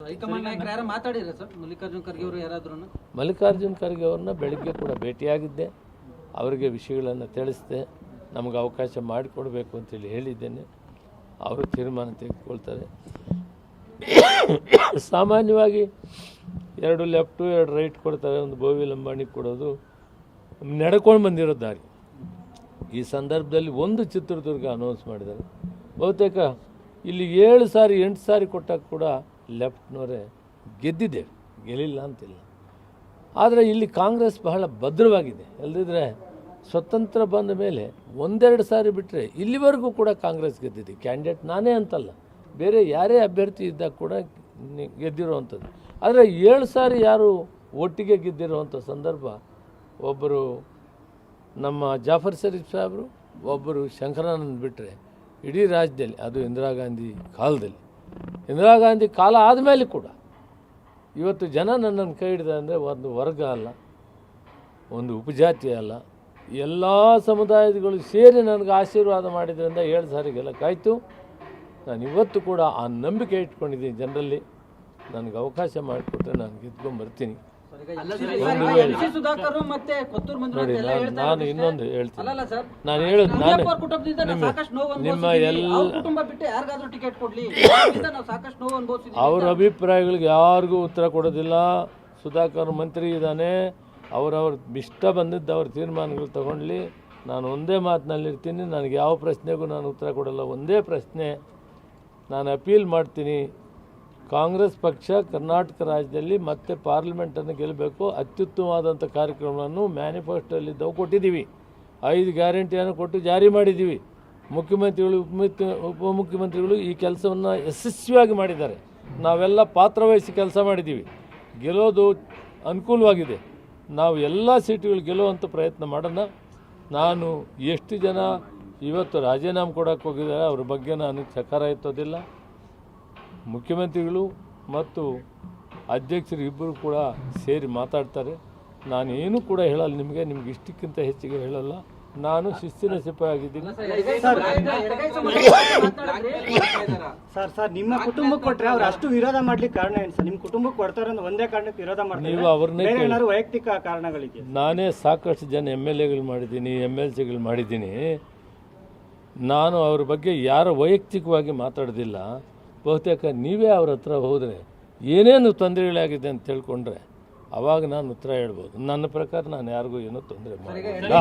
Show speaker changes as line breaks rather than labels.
High command ನಾಯಕರು ಯಾರು ಮಾತಾಡಿರ sir Mallikarjun Kharge ಅವರು ಯಾರಾದ್ರೂ?
ಮಲ್ಲಿಕಾರ್ಜುನ್ ಖರ್ಗೆ ಅವ್ರನ್ನ ಬೆಳಗ್ಗೆ ಕೂಡ ಭೇಟಿಯಾಗಿದ್ದೆ, ಅವರಿಗೆ ವಿಷಯಗಳನ್ನು ತಿಳಿಸಿದೆ, ನಮಗೆ ಅವಕಾಶ ಮಾಡಿಕೊಡ್ಬೇಕು ಅಂತೇಳಿ ಹೇಳಿದ್ದೇನೆ. ಅವರು ತೀರ್ಮಾನ ತೆಗೆದುಕೊಳ್ತಾರೆ. ಸಾಮಾನ್ಯವಾಗಿ 2 ಲೆಫ್ಟು 2 ರೈಟ್ ಕೊಡ್ತಾರೆ, ಒಂದು ಬೋವಿ ಲಂಬಾಣಿ ಕೊಡೋದು ನಡ್ಕೊಂಡು ಬಂದಿರೋ ದಾರಿ. ಈ ಸಂದರ್ಭದಲ್ಲಿ ಒಂದು ಚಿತ್ರದುರ್ಗ ಅನೌನ್ಸ್ ಮಾಡಿದ್ದಾರೆ. ಬಹುತೇಕ ಇಲ್ಲಿ 7 ಸಾರಿ 8 ಸಾರಿ ಕೊಟ್ಟಾಗ ಕೂಡ ಲೆಫ್ಟ್ನವರೇ ಗೆದ್ದಿದ್ದೇವೆ, ಗೆಲ್ಲಿಲ್ಲ ಅಂತಿಲ್ಲ. ಆದರೆ ಇಲ್ಲಿ ಕಾಂಗ್ರೆಸ್ ಬಹಳ ಭದ್ರವಾಗಿದೆ. ಅಲ್ಲದಿದ್ದರೆ ಸ್ವತಂತ್ರ ಬಂದ ಮೇಲೆ 1-2 ಸಾರಿ ಬಿಟ್ಟರೆ ಇಲ್ಲಿವರೆಗೂ ಕೂಡ ಕಾಂಗ್ರೆಸ್ ಗೆದ್ದಿದೆ. ಕ್ಯಾಂಡಿಡೇಟ್ ನಾನೇ ಅಂತಲ್ಲ, ಬೇರೆ ಯಾರೇ ಅಭ್ಯರ್ಥಿ ಇದ್ದಾಗ ಕೂಡ ಗೆದ್ದಿರೋವಂಥದ್ದು. ಆದರೆ 7 ಸಾರಿ ಯಾರು ಒಟ್ಟಿಗೆ ಗೆದ್ದಿರೋವಂಥ ಸಂದರ್ಭ, ಒಬ್ಬರು ನಮ್ಮ ಜಾಫರ್ ಶರೀಫ್ ಸಾಹೇಬರು, ಒಬ್ಬರು ಶಂಕರಾನಂದ್ ಬಿಟ್ಟರೆ ಇಡೀ ರಾಜ್ಯದಲ್ಲಿ, ಅದು ಇಂದಿರಾ ಗಾಂಧಿ ಕಾಲದಲ್ಲಿ, ಇಂದಿರಾ ಗಾಂಧಿ ಕಾಲ ಆದಮೇಲೆ ಕೂಡ ಇವತ್ತು ಜನ ನನ್ನನ್ನು ಕೈ ಹಿಡಿದ ಅಂದರೆ ಒಂದು ವರ್ಗ ಅಲ್ಲ, ಒಂದು ಉಪಜಾತಿ ಅಲ್ಲ, ಎಲ್ಲ ಸಮುದಾಯಗಳು ಸೇರಿ ನನಗೆ ಆಶೀರ್ವಾದ ಮಾಡಿದ್ರಿಂದ 7 ಸಾರಿ ಗೆಲ್ಲಕ್ಕಾಯಿತು. ನಾನು ಇವತ್ತು ಕೂಡ ಆ ನಂಬಿಕೆ ಇಟ್ಕೊಂಡಿದ್ದೀನಿ ಜನರಲ್ಲಿ. ನನಗೆ ಅವಕಾಶ ಮಾಡಿಕೊಟ್ರೆ ನಾನು ಗೆದ್ಕೊಂಡ್ಬರ್ತೀನಿ. ನೋಡಿ, ನಾನು ಇನ್ನೊಂದು ಹೇಳ್ತೀನಿ. ನಾನು ಹೇಳೋದು ನಿಮ್ಮ ಅವ್ರ ಅಭಿಪ್ರಾಯಗಳಿಗೆ ಯಾರಿಗೂ ಉತ್ತರ ಕೊಡೋದಿಲ್ಲ. ಸುಧಾಕರ್ ಮಂತ್ರಿ ಇದ್ದಾನೆ, ಅವ್ರವ್ರ ಇಷ್ಟ ಬಂದಿದ್ದು ಅವ್ರ ತೀರ್ಮಾನಗಳು ತಗೊಳ್ಳಿ. ನಾನು ಒಂದೇ ಮಾತಿನಲ್ಲಿರ್ತೀನಿ. ನನಗೆ ಯಾವ ಪ್ರಶ್ನೆಗೂ ನಾನು ಉತ್ತರ ಕೊಡಲ್ಲ. ಒಂದೇ ಪ್ರಶ್ನೆ ನಾನು ಅಪೀಲ್ ಮಾಡ್ತೀನಿ. ಕಾಂಗ್ರೆಸ್ ಪಕ್ಷ ಕರ್ನಾಟಕ ರಾಜ್ಯದಲ್ಲಿ ಮತ್ತೆ ಪಾರ್ಲಿಮೆಂಟನ್ನು ಗೆಲ್ಲಬೇಕು. ಅತ್ಯುತ್ತಮವಾದಂಥ ಕಾರ್ಯಕ್ರಮವನ್ನು ಮ್ಯಾನಿಫೆಸ್ಟೋಲ್ಲಿದ್ದವು ಕೊಟ್ಟಿದ್ದೀವಿ. 5 ಗ್ಯಾರಂಟಿಯನ್ನು ಕೊಟ್ಟು ಜಾರಿ ಮಾಡಿದ್ದೀವಿ. ಮುಖ್ಯಮಂತ್ರಿಗಳು ಉಪಮುಖ್ಯಮಂತ್ರಿಗಳು ಈ ಕೆಲಸವನ್ನು ಯಶಸ್ವಿಯಾಗಿ ಮಾಡಿದ್ದಾರೆ. ನಾವೆಲ್ಲ ಪಾತ್ರವಹಿಸಿ ಕೆಲಸ ಮಾಡಿದ್ದೀವಿ. ಗೆಲ್ಲೋದು ಅನುಕೂಲವಾಗಿದೆ. ನಾವು ಎಲ್ಲ ಸೀಟುಗಳು ಗೆಲ್ಲುವಂಥ ಪ್ರಯತ್ನ ಮಾಡೋಣ. ನಾನು ಎಷ್ಟು ಜನ ಇವತ್ತು ರಾಜೀನಾಮೆ ಕೊಡೋಕ್ಕೆ ಹೋಗಿದ್ದಾರೆ ಅವ್ರ ಬಗ್ಗೆ ನಾನು ಚಕಾರ ಎತ್ತೋದಿಲ್ಲ. ಮುಖ್ಯಮಂತ್ರಿಗಳು ಮತ್ತು ಅಧ್ಯಕ್ಷರು ಇಬ್ಬರು ಕೂಡ ಸೇರಿ ಮಾತಾಡ್ತಾರೆ. ನಾನು ಏನೂ ಕೂಡ ಹೇಳಲ್ಲ ನಿಮಗೆ ಇಷ್ಟಕ್ಕಿಂತ ಹೆಚ್ಚಿಗೆ ಹೇಳಲ್ಲ. ನಾನು ಶಿಸ್ತಿನ ಸಿಪಾಯಿ ಆಗಿದ್ದೀನಿ.
ಸರ್ ನಿಮ್ಮ ಕುಟುಂಬಕ್ಕೆ ಕೊಟ್ಟರೆ ಅವ್ರು ಅಷ್ಟು ವಿರೋಧ ಮಾಡ್ಲಿಕ್ಕೆ ಕಾರಣ ಏನು ಸರ್? ನಿಮ್ಮ ಕುಟುಂಬಕ್ಕೆ ಕೊಡ್ತಾರೆ ಅಂತ ಒಂದೇ ಕಾರಣಕ್ಕೆ ವಿರೋಧ ಮಾಡ್ತಾರೆ?
ನೀವು ಅವ್ರನ್ನೇ
ವೈಯಕ್ತಿಕ ಕಾರಣಗಳಿಗೆ.
ನಾನೇ ಸಾಕಷ್ಟು ಜನ MLAಗಳು ಮಾಡಿದ್ದೀನಿ, MLCಗಳು ಮಾಡಿದ್ದೀನಿ. ನಾನು ಅವ್ರ ಬಗ್ಗೆ ಯಾರು ವೈಯಕ್ತಿಕವಾಗಿ ಮಾತಾಡೋದಿಲ್ಲ. ಬಹುತೇಕ ನೀವೇ ಅವ್ರ ಹತ್ರ ಹೋದರೆ ಏನೇನು ತೊಂದರೆಗಳಾಗಿದೆ ಅಂತ ತಿಳ್ಕೊಂಡ್ರೆ ಅವಾಗ ನಾನು ಉತ್ತರ ಹೇಳ್ಬೋದು. ನನ್ನ ಪ್ರಕಾರ ನಾನು ಯಾರಿಗೂ ಏನೂ ತೊಂದರೆ ಮಾಡಿಲ್ಲ.